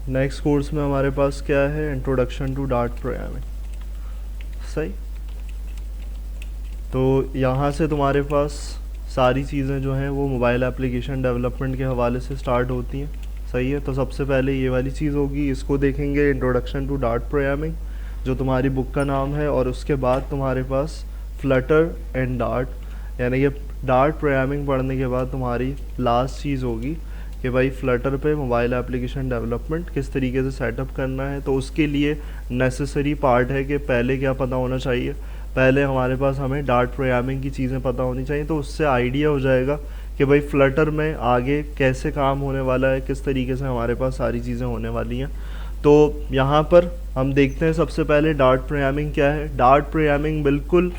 Next course में हमारे पास क्या है, इंट्रोडक्शन टू डार्ट प्रोग्रामिंग। सही, तो यहाँ से तुम्हारे पास सारी चीज़ें जो हैं वो मोबाइल एप्लीकेशन डेवलपमेंट के हवाले से स्टार्ट होती हैं। सही है, तो सबसे पहले ये वाली चीज़ होगी, इसको देखेंगे, इंट्रोडक्शन टू डार्ट प्रोग्रामिंग, जो तुम्हारी बुक का नाम है। और उसके बाद तुम्हारे पास फ्लटर एंड डार्ट, यानी कि डार्ट प्रोग्रामिंग पढ़ने के बाद तुम्हारी लास्ट चीज़ होगी कि भाई फ्लटर पे मोबाइल एप्लीकेशन डेवलपमेंट किस तरीके से सेटअप करना है। तो उसके लिए नेसेसरी पार्ट है कि पहले क्या पता होना चाहिए, पहले हमारे पास हमें डार्ट प्रोग्रामिंग की चीज़ें पता होनी चाहिए। तो उससे आइडिया हो जाएगा कि भाई फ्लटर में आगे कैसे काम होने वाला है, किस तरीके से हमारे पास सारी चीज़ें होने वाली हैं। तो यहाँ पर हम देखते हैं सबसे पहले डार्ट प्रोग्रामिंग क्या है। डार्ट प्रोग्रामिंग बिल्कुल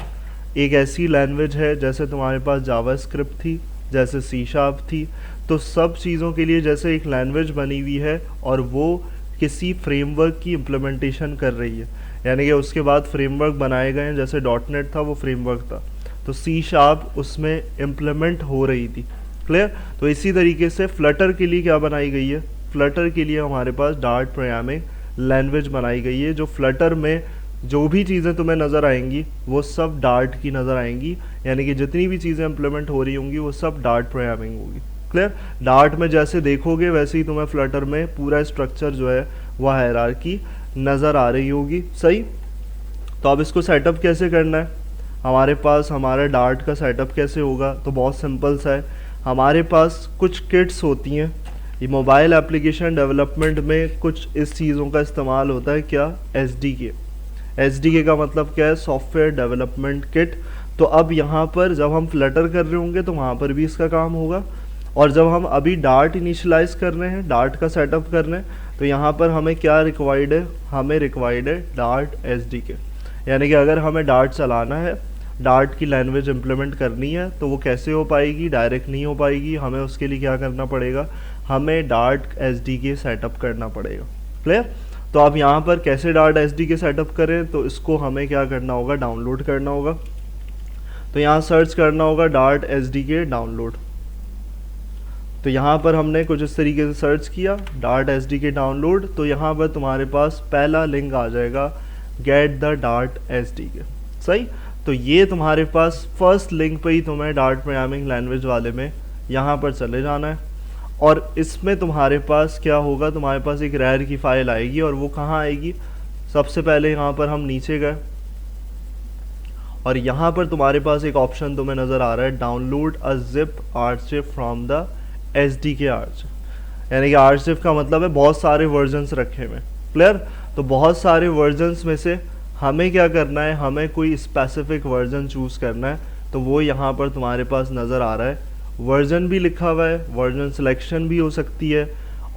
एक ऐसी लैंग्वेज है जैसे तुम्हारे पास जावास्क्रिप्ट थी, जैसे सी शार्प थी, तो सब चीज़ों के लिए जैसे एक लैंग्वेज बनी हुई है और वो किसी फ्रेमवर्क की इम्प्लीमेंटेशन कर रही है, यानी कि उसके बाद फ्रेमवर्क बनाए गए हैं। जैसे डॉटनेट था वो फ्रेमवर्क था, तो सी शार्प उसमें इम्प्लीमेंट हो रही थी। क्लियर, तो इसी तरीके से फ्लटर के लिए क्या बनाई गई है, फ्लटर के लिए हमारे पास डार्ट प्रोग्रामिंग लैंग्वेज बनाई गई है। जो फ्लटर में जो भी चीज़ें तुम्हें नज़र आएंगी वो सब डार्ट की नज़र आएंगी, यानी कि जितनी भी चीज़ें इम्प्लीमेंट हो रही होंगी वो सब डार्ट प्रोग्रामिंग होगी। क्लियर, डार्ट में जैसे देखोगे वैसे ही तुम्हें फ्लटर में पूरा स्ट्रक्चर जो है वह हायरार्की नज़र आ रही होगी। सही, तो अब इसको सेटअप कैसे करना है, हमारे पास हमारा डार्ट का सेटअप कैसे होगा, तो बहुत सिंपल सा है। हमारे पास कुछ किट्स होती हैं, ये मोबाइल एप्लीकेशन डेवलपमेंट में कुछ इस चीज़ों का इस्तेमाल होता है। क्या, SDK। SDK का मतलब क्या है, सॉफ्टवेयर डेवलपमेंट किट। तो अब यहाँ पर जब हम फ्लटर कर रहे होंगे तो वहाँ पर भी इसका काम होगा, और जब हम अभी डार्ट इनिशियलाइज कर रहे हैं, डार्ट का सेटअप कर रहे हैं, तो यहाँ पर हमें क्या रिक्वायर्ड है, हमें रिक्वायर्ड है डार्ट SDK। यानी कि अगर हमें डार्ट चलाना है, डार्ट की लैंग्वेज इम्प्लीमेंट करनी है, तो वो कैसे हो पाएगी, डायरेक्ट नहीं हो पाएगी। हमें उसके लिए क्या करना पड़ेगा, हमें डार्ट SDK सेटअप करना पड़ेगा। क्लियर, तो अब यहाँ पर कैसे डार्ट SDK सेटअप करें, तो इसको हमें क्या करना होगा, डाउनलोड करना होगा। तो यहाँ सर्च करना होगा डार्ट SDK डाउनलोड। तो यहाँ पर हमने कुछ इस तरीके से सर्च किया डार्ट SDK डाउनलोड, तो यहाँ पर तुम्हारे पास पहला लिंक आ जाएगा, गेट द डार्ट SDK। सही, तो ये तुम्हारे पास फर्स्ट लिंक पे ही तुम्हें डार्ट प्रोग्रामिंग लैंग्वेज वाले में यहाँ पर चले जाना है, और इसमें तुम्हारे पास क्या होगा, तुम्हारे पास एक रैर की फ़ाइल आएगी। और वो कहाँ आएगी, सबसे पहले यहाँ पर हम नीचे गए और यहाँ पर तुम्हारे पास एक ऑप्शन तुम्हें नज़र आ रहा है, download a zip archive from the SDK archive. यानी कि आर्चिव का मतलब है बहुत सारे वर्जन्स रखे हुए। क्लियर, तो बहुत सारे वर्जन्स में से हमें क्या करना है, हमें कोई स्पेसिफिक वर्जन चूज़ करना है। तो वो यहाँ पर तुम्हारे पास नज़र आ रहा है, वर्जन भी लिखा हुआ है, वर्जन सिलेक्शन भी हो सकती है,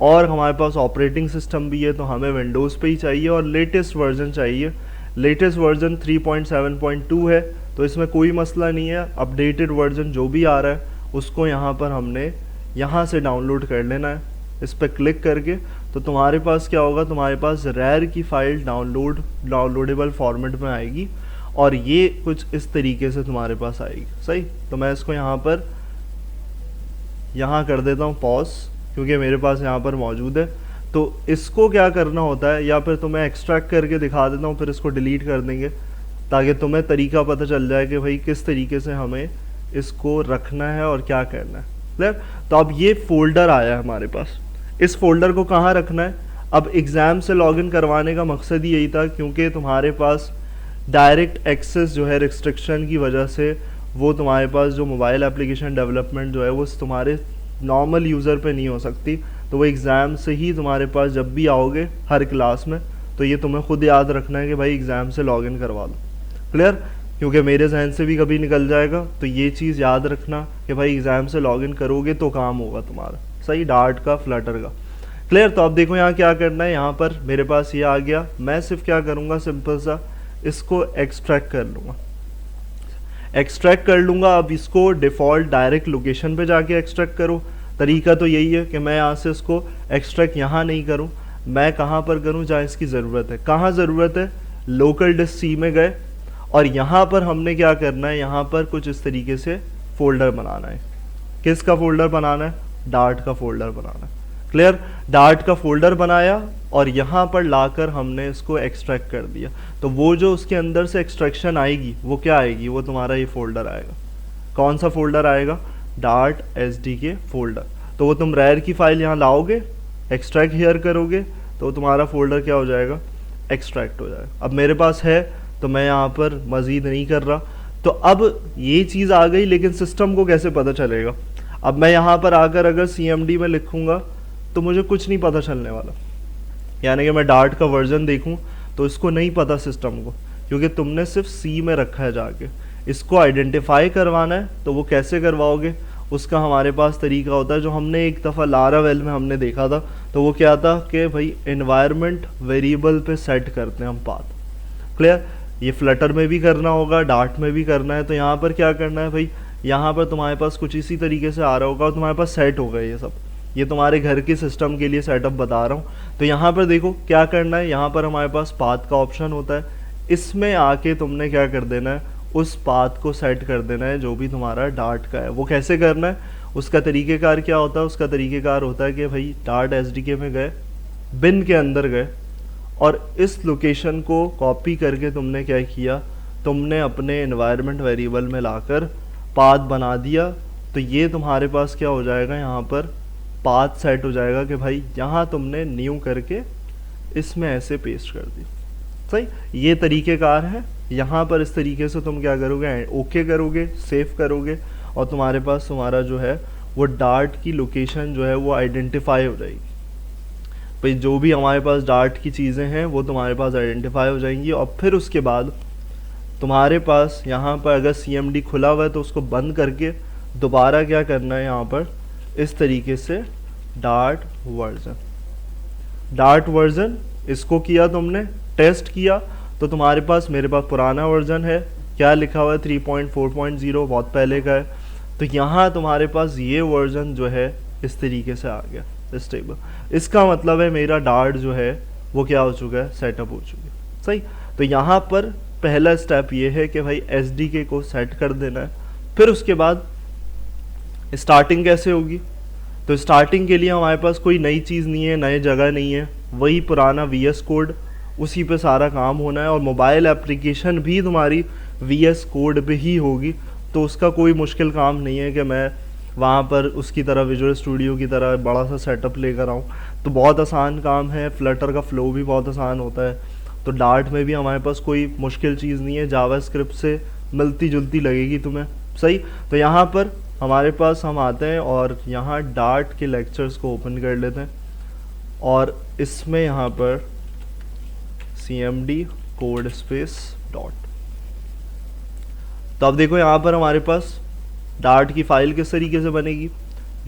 और हमारे पास ऑपरेटिंग सिस्टम भी है। तो हमें विंडोज़ पे ही चाहिए और लेटेस्ट वर्जन चाहिए। लेटेस्ट वर्जन 3.7.2 है, तो इसमें कोई मसला नहीं है। अपडेटेड वर्जन जो भी आ रहा है उसको यहाँ पर हमने यहाँ से डाउनलोड कर लेना है, इस पर क्लिक करके। तो तुम्हारे पास क्या होगा, तुम्हारे पास रैर की फ़ाइल डाउनलोडेबल फॉर्मेट में आएगी, और ये कुछ इस तरीके से तुम्हारे पास आएगी। सही, तो मैं इसको यहाँ पर कर देता हूँ पॉज, क्योंकि मेरे पास यहाँ पर मौजूद है। तो इसको क्या करना होता है, या फिर तुम्हें एक्सट्रैक्ट करके दिखा देता हूँ, फिर इसको डिलीट कर देंगे ताकि तुम्हें तरीका पता चल जाए कि भाई किस तरीके से हमें इसको रखना है और क्या करना है। क्लियर, तो अब ये फोल्डर आया है हमारे पास, इस फोल्डर को कहाँ रखना है। अब एग्ज़ाम से लॉगिन करवाने का मकसद ही यही था, क्योंकि तुम्हारे पास डायरेक्ट एक्सेस जो है रिस्ट्रिक्शन की वजह से वो तुम्हारे पास जो मोबाइल एप्लीकेशन डेवलपमेंट जो है वो तुम्हारे नॉर्मल यूज़र पे नहीं हो सकती। तो वो एग्ज़ाम से ही तुम्हारे पास जब भी आओगे हर क्लास में, तो ये तुम्हें खुद याद रखना है कि भाई एग्ज़ाम से लॉगिन करवा लो। क्लियर, क्योंकि मेरे जहन से भी कभी निकल जाएगा, तो ये चीज़ याद रखना कि भाई एग्ज़ाम से लॉगिन करोगे तो काम होगा तुम्हारा। सही, डार्ट का, फ्लटर का। क्लियर, तो अब देखो यहाँ क्या करना है, यहाँ पर मेरे पास ये आ गया। मैं सिर्फ क्या करूँगा, सिंपल सा इसको एक्सट्रैक्ट कर लूँगा, एक्सट्रैक्ट कर लूँगा। अब इसको डिफ़ॉल्ट डायरेक्ट लोकेशन पे जाके एक्सट्रैक्ट करो। तरीका तो यही है कि मैं यहाँ से इसको एक्सट्रैक्ट यहाँ नहीं करूँ, मैं कहाँ पर करूँ जहाँ इसकी ज़रूरत है। कहाँ ज़रूरत है, लोकल डिस्क C में गए, और यहाँ पर हमने क्या करना है, यहाँ पर कुछ इस तरीके से फ़ोल्डर बनाना है। किसका फ़ोल्डर बनाना है, डार्ट का फ़ोल्डर बनाना है। क्लियर। डार्ट का फोल्डर बनाया और यहाँ पर लाकर हमने इसको एक्सट्रैक्ट कर दिया, तो वो जो उसके अंदर से एक्सट्रैक्शन आएगी वो क्या आएगी, वो तुम्हारा ये फोल्डर आएगा। कौन सा फोल्डर आएगा, डार्ट SDK फोल्डर। तो वो तुम रैर की फाइल यहाँ लाओगे, एक्सट्रैक्ट हियर करोगे, तो तुम्हारा फोल्डर क्या हो जाएगा, एक्सट्रैक्ट हो जाएगा। अब मेरे पास है तो मैं यहाँ पर मज़ीद नहीं कर रहा। तो अब ये चीज़ आ गई, लेकिन सिस्टम को कैसे पता चलेगा। अब मैं यहाँ पर आकर अगर CMD में लिखूँगा तो मुझे कुछ नहीं पता चलने वाला, यानी कि मैं डार्ट का वर्जन देखूँ तो इसको नहीं पता सिस्टम को, क्योंकि तुमने सिर्फ C में रखा है जाके। इसको आइडेंटिफाई करवाना है तो वो कैसे करवाओगे, उसका हमारे पास तरीका होता है जो हमने एक दफ़ा लारावेल में हमने देखा था। तो वो क्या था कि भाई एनवायरनमेंट वेरिएबल पे सेट करते हैं हम पाथ। क्लियर। ये फ्लटर में भी करना होगा, डार्ट में भी करना है। तो यहाँ पर क्या करना है भाई, यहाँ पर तुम्हारे पास कुछ इसी तरीके से आ रहा होगा और तुम्हारे पास सेट होगा ये सब। ये तुम्हारे घर के सिस्टम के लिए सेटअप बता रहा हूँ। तो यहाँ पर देखो क्या करना है, यहाँ पर हमारे पास पाथ का ऑप्शन होता है, इसमें आके तुमने क्या कर देना है, उस पाथ को सेट कर देना है जो भी तुम्हारा डार्ट का है। वो कैसे करना है, उसका तरीक़ेकार क्या होता है, उसका तरीक़ेकार होता है कि भाई डार्ट SDK में गए, बिन के अंदर गए और इस लोकेशन को कॉपी करके तुमने क्या किया, तुमने अपने एनवायरनमेंट वेरिएबल में लाकर पाथ बना दिया। तो ये तुम्हारे पास क्या हो जाएगा, यहाँ पर पाथ सेट हो जाएगा कि भाई यहाँ तुमने न्यू करके इसमें ऐसे पेस्ट कर दी। सही, ये तरीक़ेकार है। यहाँ पर इस तरीके से तुम क्या करोगे, ओके करोगे, सेव करोगे और तुम्हारे पास तुम्हारा जो है वो डार्ट की लोकेशन जो है वो आइडेंटिफाई हो जाएगी। भाई जो भी हमारे पास डार्ट की चीज़ें हैं वो तुम्हारे पास आइडेंटिफाई हो जाएंगी। और फिर उसके बाद तुम्हारे पास यहाँ पर अगर CMD खुला हुआ है तो उसको बंद करके दोबारा क्या करना है, यहाँ पर इस तरीके से डार्ट वर्जन इसको किया तुमने, टेस्ट किया तो तुम्हारे पास, मेरे पास पुराना वर्जन है, क्या लिखा हुआ है 3.4.0, बहुत पहले का है। तो यहाँ तुम्हारे पास ये वर्जन जो है इस तरीके से आ गया स्टेबल। इसका मतलब है मेरा डार्ट जो है वो क्या हो चुका है, सेटअप हो चुका है। सही। तो यहाँ पर पहला स्टेप ये है कि भाई SDK को सेट कर देना है। फिर उसके बाद स्टार्टिंग कैसे होगी, तो स्टार्टिंग के लिए हमारे पास कोई नई चीज़ नहीं है, नई जगह नहीं है, वही पुराना VS कोड, उसी पे सारा काम होना है। और मोबाइल एप्लीकेशन भी तुम्हारी VS कोड पे ही होगी, तो उसका कोई मुश्किल काम नहीं है कि मैं वहाँ पर उसकी तरह विजुअल स्टूडियो की तरह बड़ा सा सेटअप लेकर आऊँ। तो बहुत आसान काम है, फ्लटर का फ्लो भी बहुत आसान होता है। तो डार्ट में भी हमारे पास कोई मुश्किल चीज़ नहीं है, जावास्क्रिप्ट से मिलती जुलती लगेगी तुम्हें। सही। तो यहाँ पर हमारे पास हम आते हैं और यहाँ डार्ट के लेक्चर्स को ओपन कर लेते हैं और इसमें यहाँ पर CMD कोड स्पेस डॉट। तो अब देखो यहाँ पर हमारे पास डार्ट की फ़ाइल किस तरीके से बनेगी।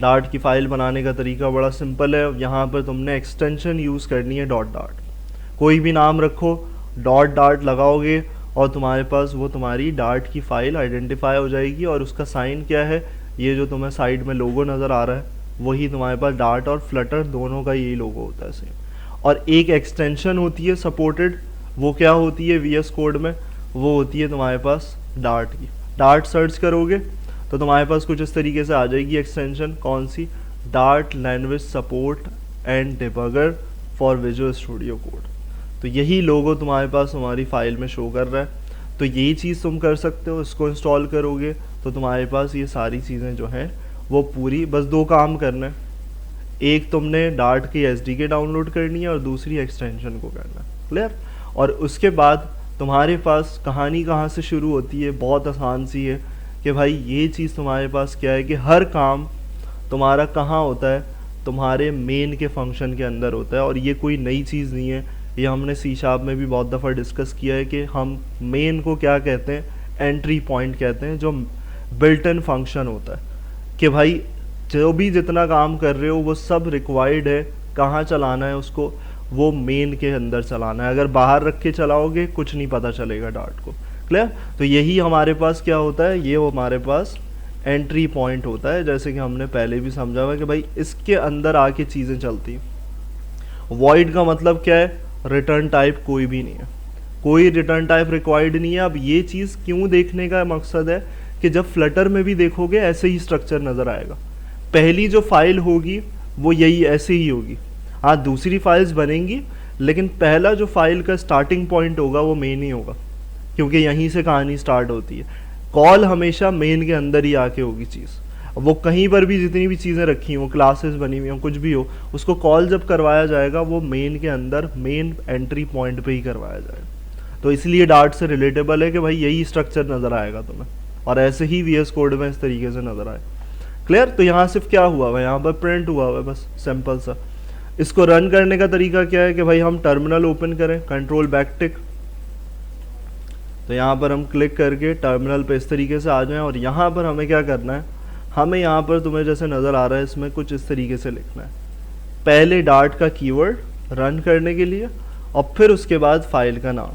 डार्ट की फ़ाइल बनाने का तरीका बड़ा सिंपल है। यहाँ पर तुमने एक्सटेंशन यूज़ करनी है .डार्ट, कोई भी नाम रखो, .डार्ट लगाओगे और तुम्हारे पास वो तुम्हारी डार्ट की फ़ाइल आइडेंटिफाई हो जाएगी। और उसका साइन क्या है, ये जो तुम्हें साइड में लोगो नज़र आ रहा है वही तुम्हारे पास डार्ट और फ्लटर दोनों का यही लोगो होता है सेम। और एक एक्सटेंशन होती है सपोर्टेड, वो क्या होती है VS कोड में, वो होती है तुम्हारे पास डार्ट की। डार्ट सर्च करोगे तो तुम्हारे पास कुछ इस तरीके से आ जाएगी एक्सटेंशन, कौन सी, dart language support and debugger for visual studio code. तो यही लोगो तुम्हारे पास हमारी फ़ाइल में शो कर रहा है। तो यही चीज़ तुम कर सकते हो, इसको इंस्टॉल करोगे तो तुम्हारे पास ये सारी चीज़ें जो हैं वो पूरी, बस दो काम करना है, एक तुमने डार्ट की SDK डाउनलोड करनी है और दूसरी एक्सटेंशन को करना है। क्लियर। और उसके बाद तुम्हारे पास कहानी कहाँ से शुरू होती है, बहुत आसान सी है कि भाई ये चीज़ तुम्हारे पास क्या है कि हर काम तुम्हारा कहाँ होता है, तुम्हारे मेन के फंक्शन के अंदर होता है। और ये कोई नई चीज़ नहीं है, ये हमने C# में भी बहुत दफ़ा डिस्कस किया है कि हम मेन को क्या कहते हैं, एंट्री पॉइंट कहते हैं, जो बिल्ट इन फंक्शन होता है कि भाई जो भी जितना काम कर रहे हो वो सब रिक्वायर्ड है, कहाँ चलाना है उसको, वो मेन के अंदर चलाना है। अगर बाहर रख के चलाओगे कुछ नहीं पता चलेगा डार्ट को। क्लियर। तो यही हमारे पास क्या होता है, ये हमारे पास एंट्री पॉइंट होता है, जैसे कि हमने पहले भी समझा हुआ कि भाई इसके अंदर आके चीज़ें चलती हैं। वॉइड का मतलब क्या है, रिटर्न टाइप कोई भी नहीं है, कोई रिटर्न टाइप रिक्वायर्ड नहीं है। अब ये चीज़ क्यों देखने का मकसद है कि जब फ्लटर में भी देखोगे ऐसे ही स्ट्रक्चर नज़र आएगा। पहली जो फाइल होगी वो यही ऐसे ही होगी। हाँ, दूसरी फाइल्स बनेंगी, लेकिन पहला जो फाइल का स्टार्टिंग पॉइंट होगा वो मेन ही होगा, क्योंकि यहीं से कहानी स्टार्ट होती है। कॉल हमेशा मेन के अंदर ही आके होगी चीज़। वो कहीं पर भी जितनी भी चीज़ें रखी हो, क्लासेस बनी हुई हो, कुछ भी हो, उसको कॉल जब करवाया जाएगा वो मेन के अंदर मेन एंट्री पॉइंट पे ही करवाया जाएगा। तो इसलिए डार्ट से रिलेटेबल है कि भाई यही स्ट्रक्चर नज़र आएगा तुम्हें, और ऐसे ही वीएस कोड में इस तरीके से नज़र आए। क्लियर? तो यहाँ सिर्फ क्या हुआ हुआ है, यहाँ पर प्रिंट हुआ हुआ है, बस सिंपल सा। इसको रन करने का तरीका क्या है कि भाई हम टर्मिनल ओपन करें, कंट्रोल बैक टिक, तो यहाँ पर हम क्लिक करके टर्मिनल पे इस तरीके से आ जाएं, और यहाँ पर हमें क्या करना है, हमें यहाँ पर तुम्हें जैसे नज़र आ रहा है इसमें कुछ इस तरीके से लिखना है। पहले डार्ट का कीवर्ड रन करने के लिए, और फिर उसके बाद फाइल का नाम,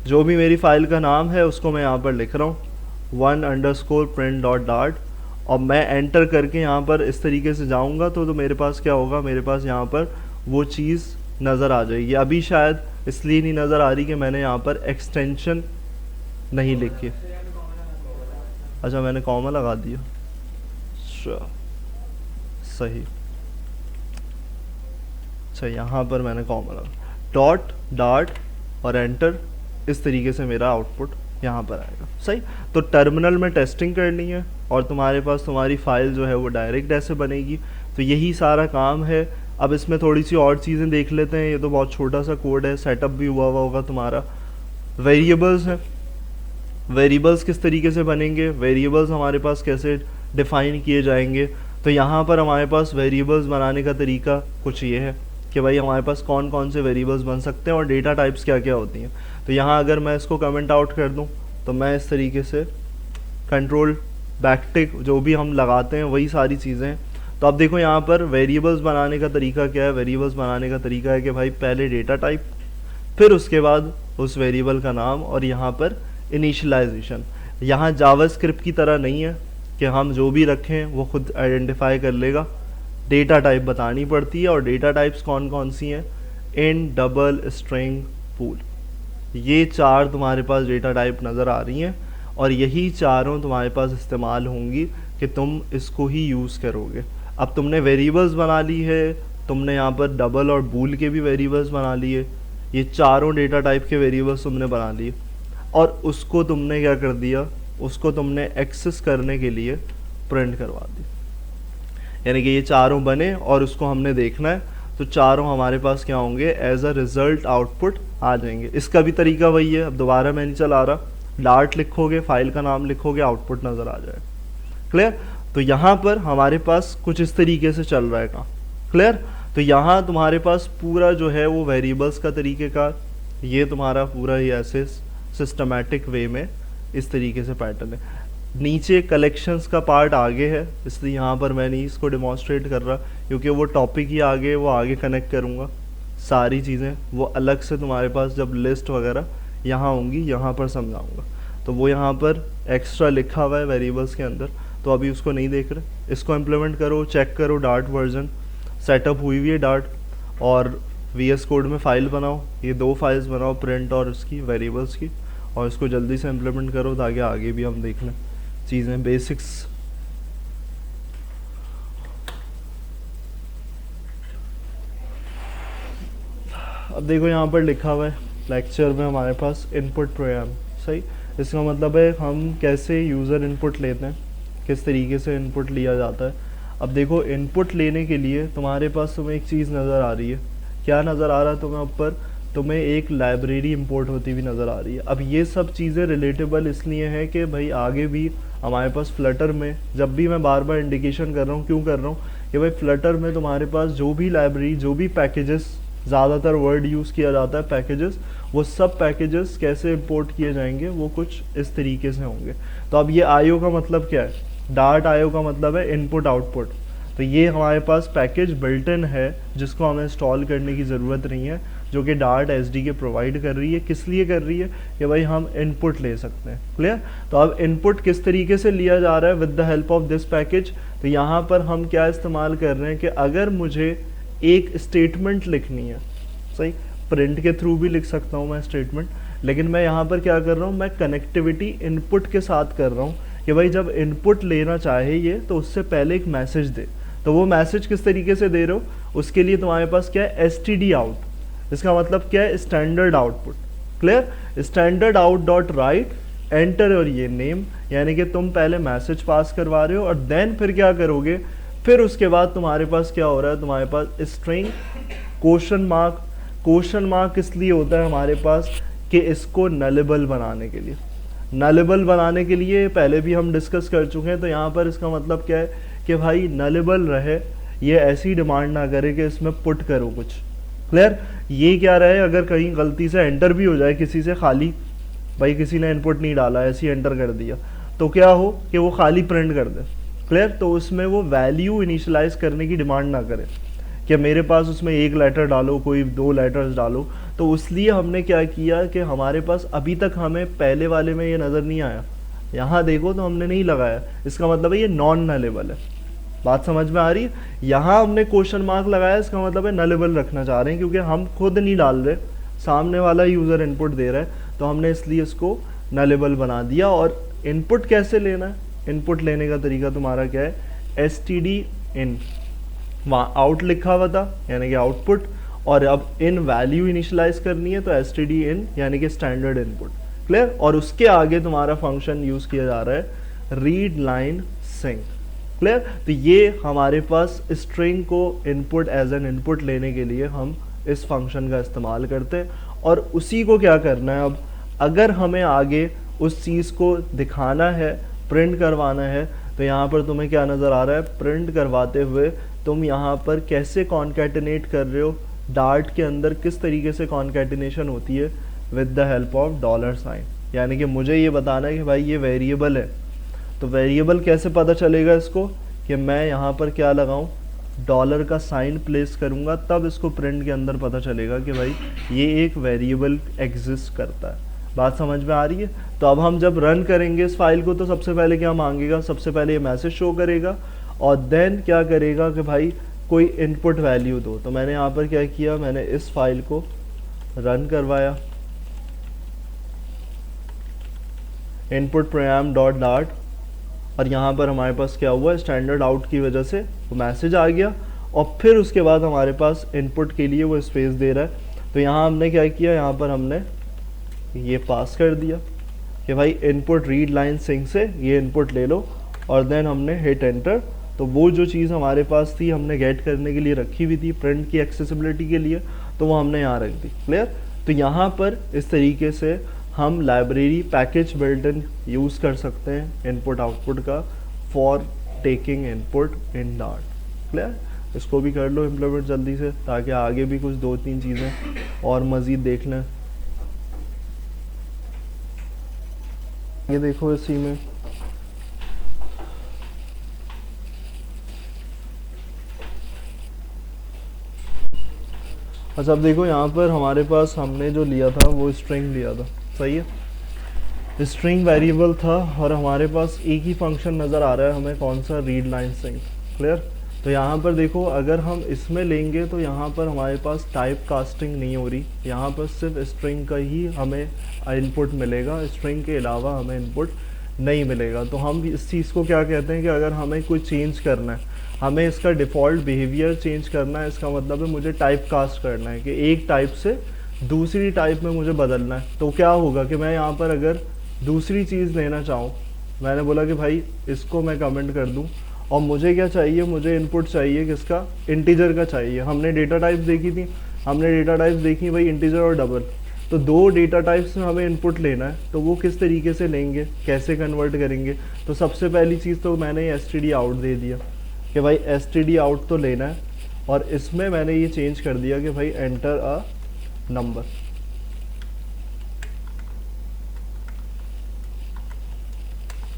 जो भी मेरी फाइल का नाम है उसको मैं यहाँ पर लिख रहा हूँ 1_print.dart, और मैं एंटर करके यहाँ पर इस तरीके से जाऊँगा तो मेरे पास क्या होगा, मेरे पास यहाँ पर वो चीज़ नज़र आ जाएगी। अभी शायद इसलिए नहीं नज़र आ रही कि मैंने यहाँ पर एक्सटेंशन नहीं लिखी। अच्छा, मैंने कॉमा लगा दिया, सही। अच्छा, यहाँ पर मैंने कॉमा लगा, डॉट डार्ट और एंटर, इस तरीके से मेरा आउटपुट यहाँ पर आएगा। सही। तो टर्मिनल में टेस्टिंग करनी है, और तुम्हारे पास तुम्हारी फाइल जो है वो डायरेक्ट ऐसे बनेगी। तो यही सारा काम है। अब इसमें थोड़ी सी और चीज़ें देख लेते हैं। ये तो बहुत छोटा सा कोड है, सेटअप भी हुआ होगा तुम्हारा। वेरिएबल्स हैं, वेरिएबल्स किस तरीके से बनेंगे, वेरिएबल्स हमारे पास कैसे डिफ़ाइन किए जाएंगे। तो यहाँ पर हमारे पास वेरिएबल्स बनाने का तरीका कुछ ये है कि भाई हमारे पास कौन कौन से वेरिएबल्स बन सकते हैं और डेटा टाइप्स क्या क्या होती हैं। तो यहाँ अगर मैं इसको कमेंट आउट कर दूँ तो मैं इस तरीके से कंट्रोल बैकटिक जो भी हम लगाते हैं वही सारी चीज़ें हैं। तो अब देखो यहाँ पर वेरिएबल्स बनाने का तरीका क्या है। वेरिएबल्स बनाने का तरीका है कि भाई पहले डेटा टाइप, फिर उसके बाद उस वेरिएबल का नाम, और यहाँ पर इनिशियलाइजेशन। यहाँ जावास्क्रिप्ट की तरह नहीं है कि हम जो भी रखें वो खुद आइडेंटिफाई कर लेगा, डेटा टाइप बतानी पड़ती है। और डेटा टाइप्स कौन कौन सी हैं, इंट, डबल, स्ट्रिंग, पूल, ये चार तुम्हारे पास डेटा टाइप नज़र आ रही हैं, और यही चारों तुम्हारे पास इस्तेमाल होंगी कि तुम इसको ही यूज़ करोगे। अब तुमने वेरिएबल्स बना ली है, तुमने यहाँ पर डबल और बूल के भी वेरिएबल्स बना लिए, ये चारों डेटा टाइप के वेरिएबल्स तुमने बना लिए, और उसको तुमने क्या कर दिया, उसको तुमने एक्सेस करने के लिए प्रिंट करवा दी। यानी कि ये चारों बने और उसको हमने देखना है, तो चारों हमारे पास क्या होंगे, एज अ रिजल्ट आउटपुट आ जाएंगे। इसका भी तरीका वही है। अब दोबारा मैं नहीं चला रहा, डार्ट लिखोगे, फाइल का नाम लिखोगे, आउटपुट नज़र आ जाए। क्लियर? तो यहाँ पर हमारे पास कुछ इस तरीके से चल रहा है काम। क्लियर? तो यहाँ तुम्हारे पास पूरा जो है वो वेरिएबल्स का तरीके का, ये तुम्हारा पूरा ही ऐसे सिस्टमैटिक वे में इस तरीके से पैटर्न है। नीचे कलेक्शंस का पार्ट आगे है, इसलिए यहाँ पर मैं नहीं इसको डिमॉन्स्ट्रेट कर रहा, क्योंकि वो टॉपिक ही आगे, वो आगे कनेक्ट करूँगा सारी चीज़ें, वो अलग से तुम्हारे पास जब लिस्ट वगैरह यहाँ होंगी यहाँ पर समझाऊँगा। तो वो यहाँ पर एक्स्ट्रा लिखा हुआ है वेरिएबल्स के अंदर, तो अभी उसको नहीं देख रहे। इसको इम्प्लीमेंट करो, चेक करो, डार्ट वर्जन सेटअप हुई हुई है डार्ट, और VS कोड में फ़ाइल बनाओ, ये 2 फाइल्स बनाओ, प्रिंट और उसकी वेरिएबल्स की, और इसको जल्दी से इम्प्लीमेंट करो ताकि आगे भी हम देख लें चीज़ें बेसिक्स। अब देखो यहाँ पर लिखा हुआ है लेक्चर में हमारे पास इनपुट प्रोग्राम। सही। इसका मतलब है हम कैसे यूज़र इनपुट लेते हैं, किस तरीके से इनपुट लिया जाता है। अब देखो इनपुट लेने के लिए तुम्हारे पास तुम्हें एक चीज़ नज़र आ रही है। क्या नज़र आ रहा है तुम्हें ऊपर? तुम्हें एक लाइब्रेरी इंपोर्ट होती हुई नज़र आ रही है। अब ये सब चीज़ें रिलेटेबल इसलिए हैं कि भाई आगे भी हमारे पास फ्लटर में, जब भी मैं बार बार इंडिकेशन कर रहा हूँ, क्यों कर रहा हूँ कि भाई फ्लटर में तुम्हारे पास जो भी लाइब्रेरी, जो भी पैकेजेस, ज़्यादातर वर्ड यूज़ किया जाता है पैकेजेस, वो सब पैकेजेस कैसे इंपोर्ट किए जाएंगे वो कुछ इस तरीके से होंगे। तो अब ये IO का मतलब क्या है? डार्ट IO का मतलब है इनपुट आउटपुट। तो ये हमारे पास पैकेज बिल्ट इन है जिसको हमें इंस्टॉल करने की ज़रूरत नहीं है, जो कि डार्ट SDK प्रोवाइड कर रही है। किस लिए कर रही है? कि भाई हम इनपुट ले सकते हैं। क्लियर? तो अब इनपुट किस तरीके से लिया जा रहा है with the help of this package. तो यहाँ पर हम क्या इस्तेमाल कर रहे हैं कि अगर मुझे एक स्टेटमेंट लिखनी है, सही, प्रिंट के थ्रू भी लिख सकता हूँ मैं स्टेटमेंट, लेकिन मैं यहाँ पर क्या कर रहा हूँ, मैं कनेक्टिविटी इनपुट के साथ कर रहा हूँ कि भाई जब इनपुट लेना चाहे ये, तो उससे पहले एक मैसेज दे। तो वो मैसेज किस तरीके से दे रहे हो, उसके लिए तुम्हारे पास क्या है, std आउट। इसका मतलब क्या है, standard output. Clear, standard out dot right enter और ये नेम, यानी कि तुम पहले मैसेज पास करवा रहे हो और देन फिर क्या करोगे, फिर उसके बाद तुम्हारे पास क्या हो रहा है, तुम्हारे पास string question mark. Question mark इसलिए होता है हमारे पास कि इसको नलेबल बनाने के लिए, नलेबल बनाने के लिए पहले भी हम डिस्कस कर चुके हैं। तो यहाँ पर इसका मतलब क्या है कि भाई नलेबल रहे, ये ऐसी डिमांड ना करे कि इसमें पुट करो कुछ। क्लियर, ये क्या रहे, अगर कहीं गलती से एंटर भी हो जाए किसी से खाली, भाई किसी ने इनपुट नहीं डाला ऐसे ही एंटर कर दिया, तो क्या हो कि वो खाली प्रिंट कर दे। क्लियर, तो उसमें वो वैल्यू इनिशियलाइज करने की डिमांड ना करे कि मेरे पास उसमें एक लेटर डालो, कोई 2 लेटर्स डालो। तो इसलिए हमने क्या किया कि हमारे पास अभी तक हमें पहले वाले में ये नज़र नहीं आया, यहाँ देखो तो हमने नहीं लगाया, इसका मतलब है ये नॉन नलेबल है। बात समझ में आ रही है, यहाँ हमने क्वेश्चन मार्क लगाया, इसका मतलब है नलेबल रखना चाह रहे हैं, क्योंकि हम खुद नहीं डाल रहे, सामने वाला यूज़र इनपुट दे रहा है, तो हमने इसलिए इसको नलेबल बना दिया। और इनपुट कैसे लेना है, इनपुट लेने का तरीका तुम्हारा क्या है, std in, वहाँ आउट लिखा हुआ था यानी कि आउटपुट, और अब इन वैल्यू इनिशियलाइज करनी है तो std in यानी कि स्टैंडर्ड इनपुट। क्लियर, और उसके आगे तुम्हारा फंक्शन यूज़ किया जा रहा है रीड लाइन सिंक। क्लियर, तो ये हमारे पास स्ट्रिंग को इनपुट एज एन इनपुट लेने के लिए हम इस फंक्शन का इस्तेमाल करते हैं, और उसी को क्या करना है अब, अगर हमें आगे उस चीज़ को दिखाना है, प्रिंट करवाना है, तो यहाँ पर तुम्हें क्या नज़र आ रहा है, प्रिंट करवाते हुए तुम यहाँ पर कैसे कॉन्कैटिनेट कर रहे हो, डार्ट के अंदर किस तरीके से कॉन्कैटिनेशन होती है, with the help of dollar sign. यानी कि मुझे ये बताना है कि भाई ये वेरिएबल है, तो वेरिएबल कैसे पता चलेगा इसको, कि मैं यहाँ पर क्या लगाऊँ, डॉलर का साइन प्लेस करूँगा, तब इसको प्रिंट के अंदर पता चलेगा कि भाई ये एक वेरिएबल एग्जिस्ट करता है। बात समझ में आ रही है। तो अब हम जब रन करेंगे इस फाइल को, तो सबसे पहले क्या मांगेगा, सबसे पहले ये मैसेज शो करेगा, और देन क्या करेगा कि भाई कोई इनपुट वैल्यू दो। तो मैंने यहाँ पर क्या किया, मैंने इस फाइल को रन करवाया, इनपुट प्रोग्राम डॉट डार्ट, और यहाँ पर हमारे पास क्या हुआ, स्टैंडर्ड आउट की वजह से वो मैसेज आ गया, और फिर उसके बाद हमारे पास इनपुट के लिए वो स्पेस दे रहा है। तो यहाँ हमने क्या किया, यहाँ पर हमने ये पास कर दिया कि भाई इनपुट रीड लाइन सिंक से ये इनपुट ले लो, और देन हमने हिट एंटर। तो वो जो चीज़ हमारे पास थी हमने गेट करने के लिए रखी हुई थी प्रिंट की एक्सेसिबिलिटी के लिए, तो वो हमने यहाँ रख दी। क्लियर, तो यहाँ पर इस तरीके से हम library package built in use कर सकते हैं इनपुट आउटपुट का for taking input in dart. Clear, इसको भी कर लो इम्प्लीमेंट जल्दी से, ताकि आगे भी कुछ 2-3 चीज़ें और मज़ीद देख लें। ये देखो इसी में अच्छा, अब देखो यहाँ पर हमारे पास हमने जो लिया था वो स्ट्रिंग लिया था, सही है, स्ट्रिंग वेरिएबल था, और हमारे पास एक ही फंक्शन नज़र आ रहा है हमें, कौन सा, रीड लाइन सिंक। क्लियर, तो यहाँ पर देखो अगर हम इसमें लेंगे तो यहाँ पर हमारे पास टाइप कास्टिंग नहीं हो रही, यहाँ पर सिर्फ स्ट्रिंग का ही हमें इनपुट मिलेगा, स्ट्रिंग के अलावा हमें इनपुट नहीं मिलेगा। तो हम इस चीज़ को क्या कहते हैं कि अगर हमें कोई चेंज करना है, हमें इसका डिफ़ॉल्ट बिहेवियर चेंज करना है, इसका मतलब है मुझे टाइप कास्ट करना है कि एक टाइप से दूसरी टाइप में मुझे बदलना है। तो क्या होगा कि मैं यहाँ पर अगर दूसरी चीज़ लेना चाहूँ, मैंने बोला कि भाई इसको मैं कमेंट कर दूँ, और मुझे क्या चाहिए, मुझे इनपुट चाहिए किसका, इंटीजर का चाहिए। हमने डेटा टाइप्स देखी थी, हमने डेटा टाइप्स देखी भाई इंटीजर और डबल, तो 2 डेटा टाइप्स में हमें इनपुट लेना है, तो वो किस तरीके से लेंगे, कैसे कन्वर्ट करेंगे। तो सबसे पहली चीज़ तो मैंने std आउट दे दिया कि भाई std आउट तो लेना है, और इसमें मैंने ये चेंज कर दिया कि भाई एंटर अ नंबर।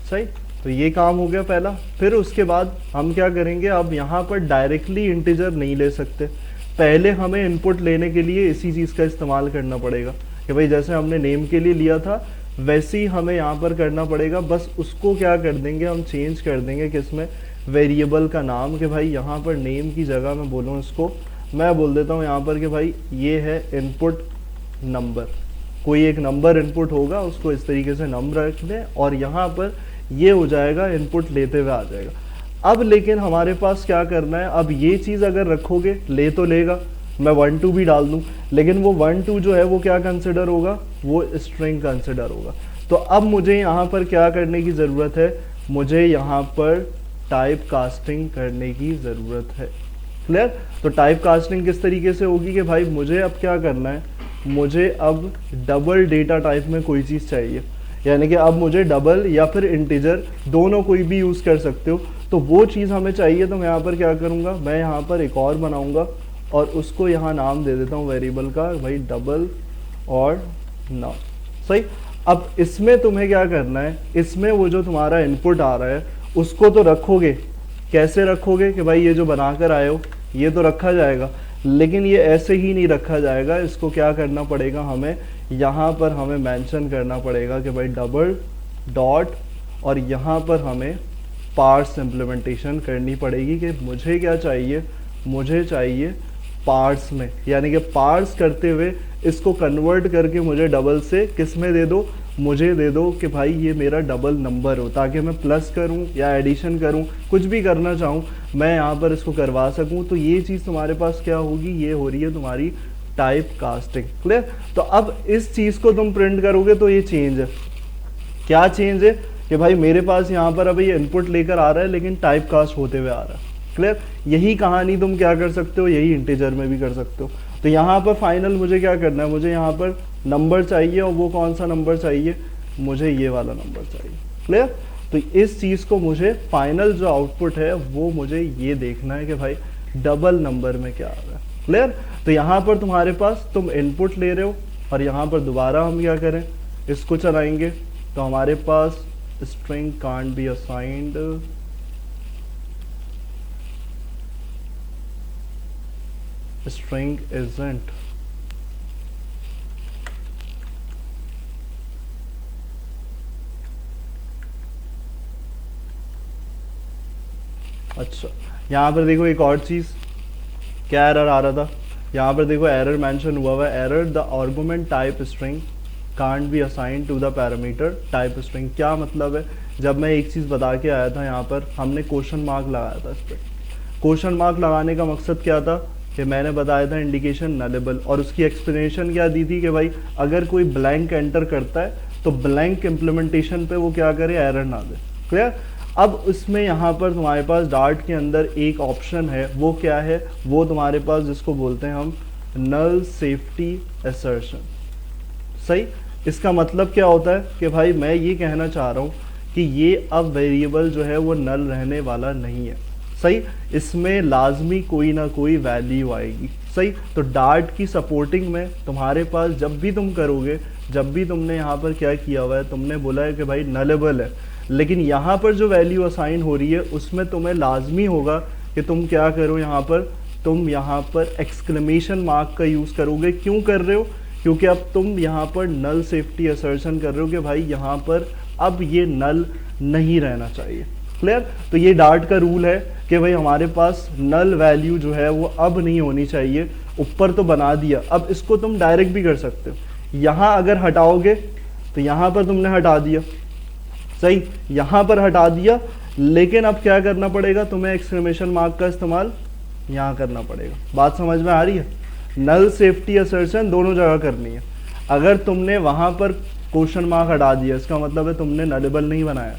सही, तो ये काम हो गया पहला। फिर उसके बाद हम क्या करेंगे, अब यहाँ पर डायरेक्टली इंटीजर नहीं ले सकते, पहले हमें इनपुट लेने के लिए इसी चीज़ का इस्तेमाल करना पड़ेगा कि भाई जैसे हमने नेम के लिए लिया था वैसे ही हमें यहाँ पर करना पड़ेगा। बस उसको क्या कर देंगे, हम चेंज कर देंगे किसमें, वेरिएबल का नाम, कि भाई यहाँ पर नेम की जगह मैं बोलूँ इसको, मैं बोल देता हूँ यहाँ पर कि भाई ये है इनपुट नंबर, कोई एक नंबर इनपुट होगा उसको इस तरीके से नंबर रख दें, और यहाँ पर ये हो जाएगा इनपुट लेते हुए आ जाएगा। अब लेकिन हमारे पास क्या करना है, अब ये चीज़ अगर रखोगे ले तो लेगा, मैं 1 2 भी डाल दूं, लेकिन वो 1 2 जो है वो क्या कंसिडर होगा, वो स्ट्रिंग कंसिडर होगा। तो अब मुझे यहाँ पर क्या करने की ज़रूरत है, मुझे यहाँ पर टाइप कास्टिंग करने की ज़रूरत है। क्लियर? तो टाइप कास्टिंग किस तरीके से होगी कि भाई मुझे अब क्या करना है, मुझे अब डबल डेटा टाइप में कोई चीज़ चाहिए, यानी कि अब मुझे डबल या फिर इंटीजर दोनों कोई भी यूज़ कर सकते हो, तो वो चीज़ हमें चाहिए। तो मैं यहाँ पर क्या करूँगा, मैं यहाँ पर एक और बनाऊँगा और उसको यहाँ नाम दे देता हूँ वेरिएबल का, भाई डबल और नाम। सही। अब इसमें तुम्हें क्या करना है, इसमें वो जो तुम्हारा इनपुट आ रहा है उसको तो रखोगे, कैसे रखोगे कि भाई ये जो बनाकर आए हो ये तो रखा जाएगा, लेकिन ये ऐसे ही नहीं रखा जाएगा, इसको क्या करना पड़ेगा, हमें यहाँ पर हमें मेंशन करना पड़ेगा कि भाई डबल डॉट, और यहाँ पर हमें पार्स इम्प्लीमेंटेशन करनी पड़ेगी कि मुझे क्या चाहिए, मुझे चाहिए पार्स में, यानी कि पार्स करते हुए इसको कन्वर्ट करके मुझे डबल से किस में दे दो, मुझे दे दो कि भाई ये मेरा डबल नंबर हो, ताकि मैं प्लस करूं या एडिशन करूं, कुछ भी करना चाहूं मैं यहाँ पर इसको करवा सकूं। तो ये चीज़ तुम्हारे पास क्या होगी, ये हो रही है तुम्हारी टाइप कास्टिंग। क्लियर? तो अब इस चीज़ को तुम प्रिंट करोगे तो ये चेंज है, क्या चेंज है कि भाई मेरे पास यहाँ पर अभी ये इनपुट लेकर आ रहा है लेकिन टाइप कास्ट होते हुए आ रहा है। क्लियर? यही कहानी तुम क्या कर सकते हो, यही इंटीजर में भी कर सकते हो। तो यहाँ पर फाइनल मुझे क्या करना है, मुझे यहाँ पर नंबर चाहिए, और वो कौन सा नंबर चाहिए, मुझे ये वाला नंबर चाहिए। क्लियर? तो इस चीज़ को मुझे फाइनल जो आउटपुट है वो मुझे ये देखना है कि भाई डबल नंबर में क्या आ रहा है। क्लियर? तो यहाँ पर तुम्हारे पास तुम इनपुट ले रहे हो और यहाँ पर दोबारा हम क्या करें, इसको चलाएंगे तो हमारे पास string can't be assigned, string isn't, अच्छा यहाँ पर देखो एक और चीज़, क्या एरर आ रहा था, यहाँ पर देखो एरर मेंशन हुआ है, error the argument type string can't be assign to the parameter type string. क्या मतलब है, जब मैं एक चीज़ बता के आया था यहाँ पर हमने क्वेश्चन मार्क लगाया था, इस पर क्वेश्चन मार्क लगाने का मकसद क्या था कि मैंने बताया था इंडिकेशन नलेबल, और उसकी एक्सप्लेनेशन क्या दी थी कि भाई अगर कोई ब्लैंक एंटर करता है तो ब्लैंक इम्प्लीमेंटेशन पे वो क्या करे, एरर ना दे। क्लियर? अब उसमें यहाँ पर तुम्हारे पास डार्ट के अंदर एक ऑप्शन है, वो क्या है, वो तुम्हारे पास जिसको बोलते हैं हम नल सेफ्टी असर्शन। सही। इसका मतलब क्या होता है कि भाई मैं ये कहना चाह रहा हूँ कि ये अब वेरिएबल जो है वो नल रहने वाला नहीं है। सही। इसमें लाजमी कोई ना कोई वैल्यू आएगी। सही। तो डार्ट की सपोर्टिंग में तुम्हारे पास जब भी तुम करोगे, जब भी तुमने यहाँ पर क्या किया हुआ है, तुमने बोला है कि भाई नलेबल है, लेकिन यहाँ पर जो वैल्यू असाइन हो रही है उसमें तुम्हें लाजमी होगा कि तुम क्या करो, यहाँ पर तुम यहाँ पर एक्सक्लेमेशन मार्क का यूज़ करोगे। क्यों कर रहे हो, क्योंकि अब तुम यहाँ पर नल सेफ्टी असर्शन कर रहे हो कि भाई यहाँ पर अब ये नल नहीं रहना चाहिए। क्लियर? तो ये डार्ट का रूल है कि भाई हमारे पास नल वैल्यू जो है वो अब नहीं होनी चाहिए। ऊपर तो बना दिया, अब इसको तुम डायरेक्ट भी कर सकते हो, यहाँ अगर हटाओगे तो यहाँ पर तुमने हटा दिया, सही, यहाँ पर हटा दिया, लेकिन अब क्या करना पड़ेगा, तुम्हें एक्सक्लेमेशन मार्क का इस्तेमाल यहाँ करना पड़ेगा। बात समझ में आ रही है? नल सेफ्टी असर्शन दोनों जगह करनी है। अगर तुमने वहाँ पर क्वेश्चन मार्क हटा दिया, इसका मतलब है तुमने नलेबल नहीं बनाया,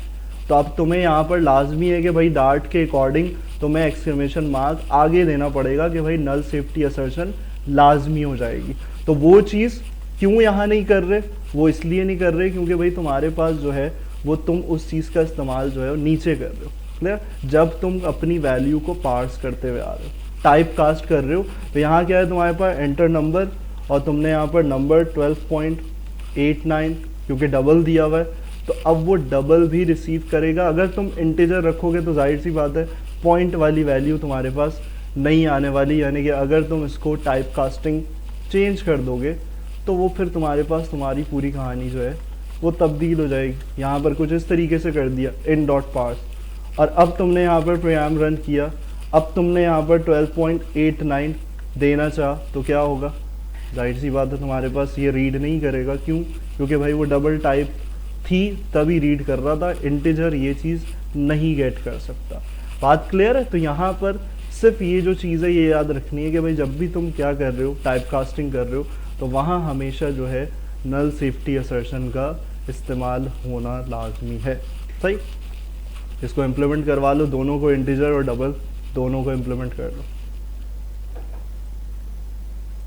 तो अब तुम्हें यहाँ पर लाजमी है कि भाई डार्ट के अकॉर्डिंग तुम्हें एक्सक्लेमेशन मार्क आगे देना पड़ेगा कि भाई नल सेफ्टी असर्शन लाजमी हो जाएगी। तो वो चीज़ क्यों यहाँ नहीं कर रहे, वो इसलिए नहीं कर रहे क्योंकि भाई तुम्हारे पास जो है वो तुम उस चीज़ का इस्तेमाल जो है वो नीचे कर रहे हो। क्लियर? जब तुम अपनी वैल्यू को पार्स करते हुए आ रहे हो, टाइप कास्ट कर रहे हो, तो यहाँ क्या है तुम्हारे पास एंटर नंबर, और तुमने यहाँ पर नंबर 12.89 क्योंकि डबल दिया हुआ है, तो अब वो डबल भी रिसीव करेगा। अगर तुम इंटीजर रखोगे तो जाहिर सी बात है पॉइंट वाली वैल्यू तुम्हारे पास नहीं आने वाली, यानी कि अगर तुम इसको टाइप कास्टिंग चेंज कर दोगे तो वो फिर तुम्हारे पास तुम्हारी पूरी कहानी जो है वो तब्दील हो जाएगी। यहाँ पर कुछ इस तरीके से कर दिया इन डॉट पार्स, और अब तुमने यहाँ पर प्रोग्राम रन किया, अब तुमने यहाँ पर 12.89 देना चाह तो क्या होगा, जाहिर सी बात है तुम्हारे पास ये रीड नहीं करेगा। क्यों? क्योंकि भाई वो डबल टाइप थी तभी रीड कर रहा था, इंटीजर ये चीज़ नहीं गेट कर सकता। बात क्लियर है? तो यहाँ पर सिर्फ ये जो चीज़ है ये याद रखनी है कि भाई जब भी तुम क्या कर रहे हो, टाइप कास्टिंग कर रहे हो, तो वहाँ हमेशा जो है नल सेफ्टी असर्शन का इस्तेमाल होना लाजमी है। सही, इसको इम्प्लीमेंट करवा लो, दोनों को, इंटीजर और डबल दोनों को इम्प्लीमेंट कर लो।